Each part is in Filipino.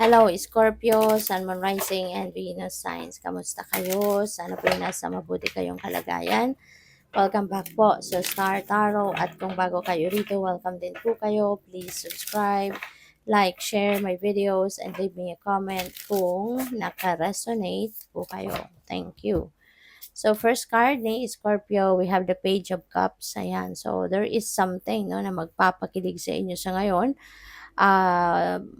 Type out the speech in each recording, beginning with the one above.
Hello, Scorpio, Sun, Moon, Rising, and Venus signs. Kamusta kayo? Sana po nasa mabuti kayong kalagayan. Welcome back po sa Star Tarot. At kung bago kayo rito, welcome din po kayo. Please subscribe, like, share my videos, and leave me a comment kung naka-resonate po kayo. Thank you. So, first card ni Scorpio, we have the Page of Cups. Ayan. So, there is something no, na magpapakilig sa inyo sa ngayon.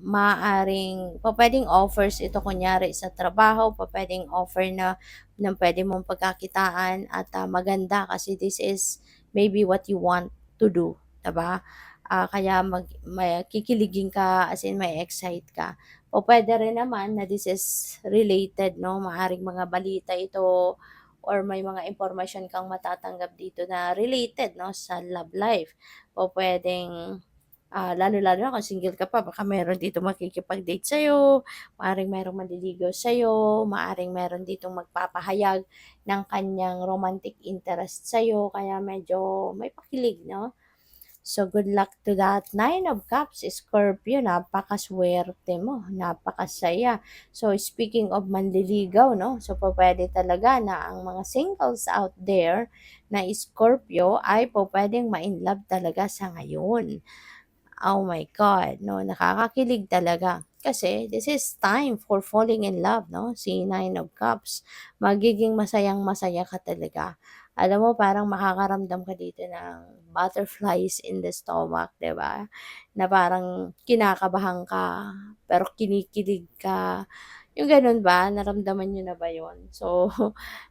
Maaring pupuwedeng offers ito kunyari sa trabaho, pupuwedeng offer na ng puwede mong pagkakitaan at, maganda kasi this is maybe what you want to do, 'di ba? Kaya kikiligin ka as in may-excite ka. Pupuwede rin naman na this is related 'no, maaaring mga balita ito or may mga impormasyon kang matatanggap dito na related 'no, sa love life. Pupuwedeng lalo-lalo na kung single ka pa baka meron ditong makikipag-date sa'yo, maaaring merong manliligaw sa'yo, maaaring meron ditong magpapahayag ng kanyang romantic interest sa'yo kaya medyo may pakilig 'no. So, good luck to that. 9 of Cups, Scorpio, napakaswerte mo, napakasaya. So, speaking of manliligaw, no? So, pwede talaga na ang mga singles out there na Scorpio ay pwedeng ma-inlove talaga sa ngayon. Oh my God, no, nakakakilig talaga. Kasi this is time for falling in love, no? Si 9 of Cups. Magiging masayang-masaya ka talaga. Alam mo, parang makakaramdam ka dito ng butterflies in the stomach, 'di ba? Na parang kinakabahan ka, pero kinikilig ka. Yung gano'n ba, naramdaman niyo na ba 'yun? So,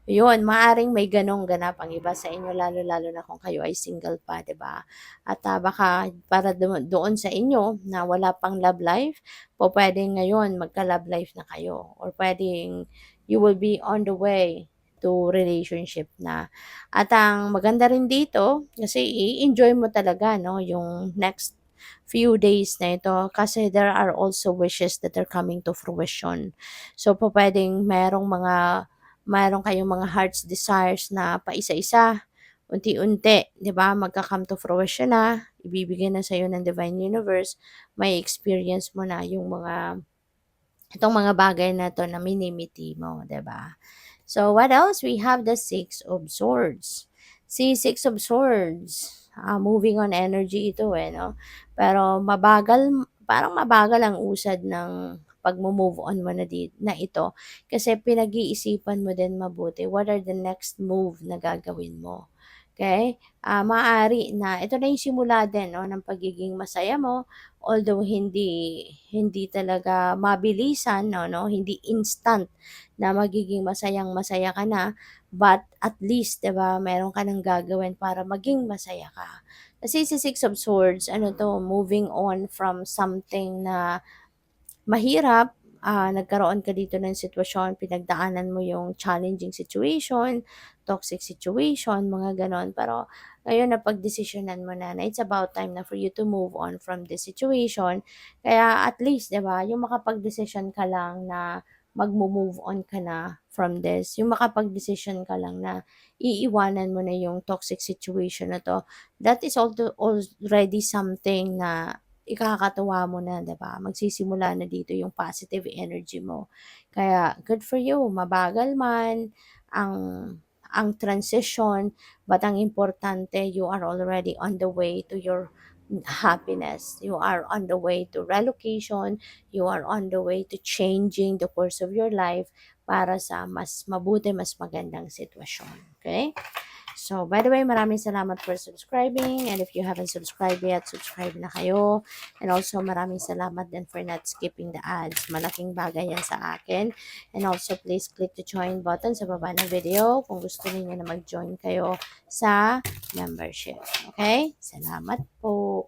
'yun, maaring may gano'ng ganap ang iba sa inyo lalo-lalo na kung kayo ay single pa, 'di ba? At, baka para doon sa inyo na wala pang love life, pupuwedeng ngayon magka-love life na kayo or puwedeng you will be on the way to relationship na. At ang maganda rin dito, kasi i-enjoy mo talaga 'no, yung next few days na ito kasi there are also wishes that are coming to fruition. So, pupuwedeng meron kayong mga heart's desires na paisa-isa, unti-unti, 'di ba, magka-come to fruition na, ibibigay na sa'yo ng Divine Universe, may experience mo na yung itong mga bagay na 'to na minimiti mo, 'di ba? So, what else? We have the Six of Swords. Si Six of Swords, moving on energy ito eh, no? Pero parang mabagal ang usad ng pagmo-move on mo na ito kasi pinag-iisipan mo din mabuti what are the next move na gagawin mo. Okay? Maaari na ito na yung simula din no, ng pagiging masaya mo, although hindi talaga mabilisan no, hindi instant na magiging masayang-masaya ka na, but at least 'di ba, meron ka ng gagawin para maging masaya ka. Kasi si Six of Swords, ano 'to, moving on from something na mahirap, nagkaroon ka dito ng sitwasyon, pinagdaanan mo yung challenging situation, toxic situation, mga gano'n. Pero ngayon napagdesisyonan mo na it's about time na for you to move on from this situation. Kaya at least, 'di ba, yung makapagdesisyon ka lang na magmo-move on ka na from this, yung makapagdesisyon ka lang na iiwanan mo na yung toxic situation na 'to, that is already something na ikakatuwa mo na, 'di ba? Magsisimula na dito yung positive energy mo. Kaya good for you, mabagal man ang transition, but ang importante you are already on the way to your happiness. You are on the way to relocation, you are on the way to changing the course of your life para sa mas mabuti, mas magandang sitwasyon. Okay? So, by the way, maraming salamat for subscribing. And if you haven't subscribed yet, subscribe na kayo. And also, maraming salamat din for not skipping the ads. Malaking bagay yan sa akin. And also, please click the join button sa baba ng video kung gusto niyo na mag-join kayo sa membership. Okay? Salamat po.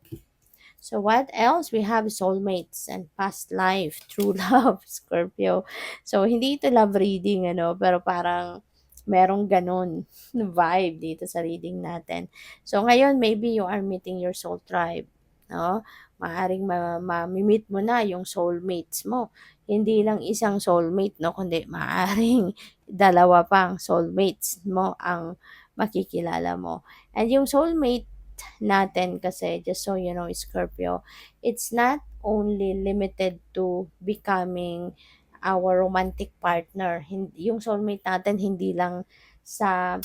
So, what else? We have soulmates and past life, true love, Scorpio. So, hindi ito love reading, pero parang merong ganun vibe dito sa reading natin. So, ngayon, maybe you are meeting your soul tribe, no? Maaring ma-meet mo na yung soulmates mo. Hindi lang isang soulmate, no? Kundi maaring dalawa pang soulmates mo ang makikilala mo. And yung soulmate natin kasi, just so you know, Scorpio, it's not only limited to becoming our romantic partner. Yung soulmate natin hindi lang sa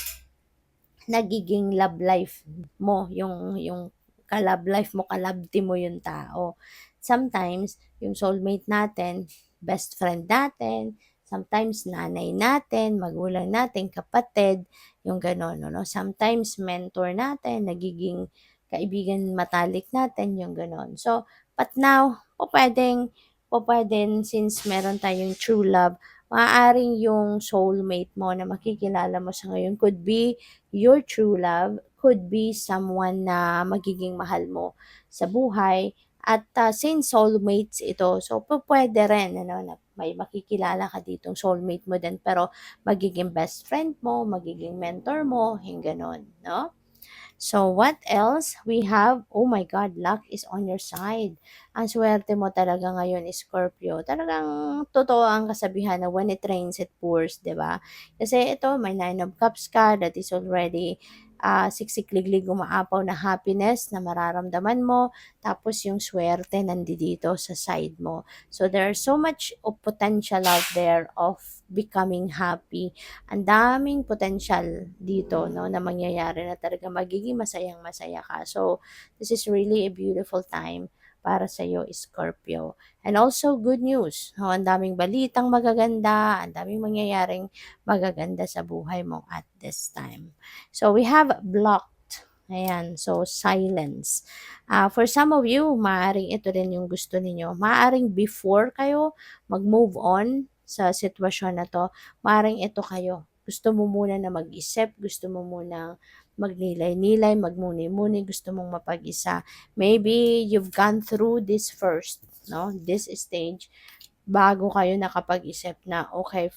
nagiging love life mo, yung ka-love life mo, ka-love team mo yung tao. Sometimes, yung soulmate natin, best friend natin, sometimes nanay natin, magulang natin, kapatid, yung gano'n, no? Sometimes mentor natin, nagiging kaibigan matalik natin, yung gano'n. So, but now, po pwedeng since meron tayong true love, maaaring yung soulmate mo na makikilala mo sa ngayon could be your true love, could be someone na magiging mahal mo sa buhay. At since soulmates ito, so pwede rin ano, na may makikilala ka ditong soulmate mo din pero magiging best friend mo, magiging mentor mo, yung ganon, no? So, what else? We have, oh my God, luck is on your side. Ang swerte mo talaga ngayon, Scorpio. Talagang totoo ang kasabihan na when it rains, it pours, di ba? Kasi ito, may Nine of Cups ka that is already siksikliglig umaapaw na happiness na mararamdaman mo. Tapos yung swerte nandito sa side mo. So, there's so much of potential out there of becoming happy. Ang daming potential dito, no, na mangyayari na talaga magiging masayang-masaya ka. So, this is really a beautiful time para sa iyo, Scorpio. And also, good news. No, ang daming balitang magaganda, ang daming mangyayaring magaganda sa buhay mo at this time. So, we have blocked. Ayan, so silence. For some of you, maaaring ito rin yung gusto ninyo. Maaaring before kayo mag-move on sa sitwasyon na to, maaaring ito kayo. Gusto mo muna na mag-isip, gusto mo muna magnilay-nilay, magmuni-muni, gusto mong mapag-isa. Maybe you've gone through this first, no? This stage bago kayo nakapag-isip na okay,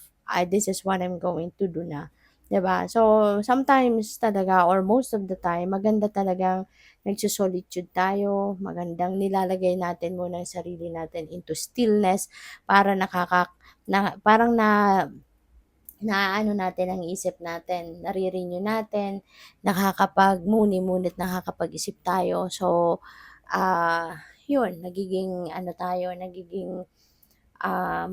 this is what I'm going to do na. 'Di ba? So, sometimes talaga or most of the time, maganda talagang nagso-solitude tayo, magandang nilalagay natin muna ang sarili natin into stillness para parang naano natin ang isip natin, nare-renew natin, nakakapagmuni-muni at nakakapag-isip tayo. So, yun, nagiging ano tayo, nagiging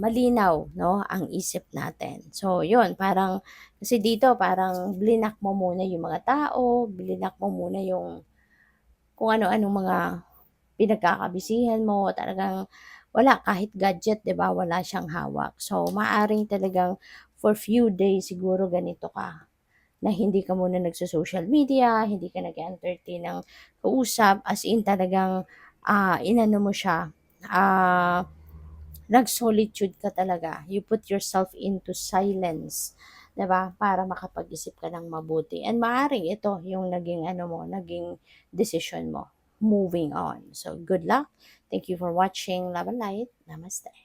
malinaw, no, ang isip natin. So, yun, parang, kasi dito, parang blinak mo muna yung mga tao, blinak mo muna yung kung ano-anong mga pinagkakabisihan mo, talagang wala, kahit gadget, 'di ba, wala siyang hawak. So, maaring talagang for few days siguro ganito ka, na hindi ka muna nagso-social media, hindi ka nag-e-entertain ng kausap, as in talagang, inano mo siya, nag-solitude ka talaga. You put yourself into silence, 'di ba? Para makapag-isip ka ng mabuti. And maaring ito yung naging ano mo, naging decision mo moving on. So good luck. Thank you for watching Love and Light. Namaste.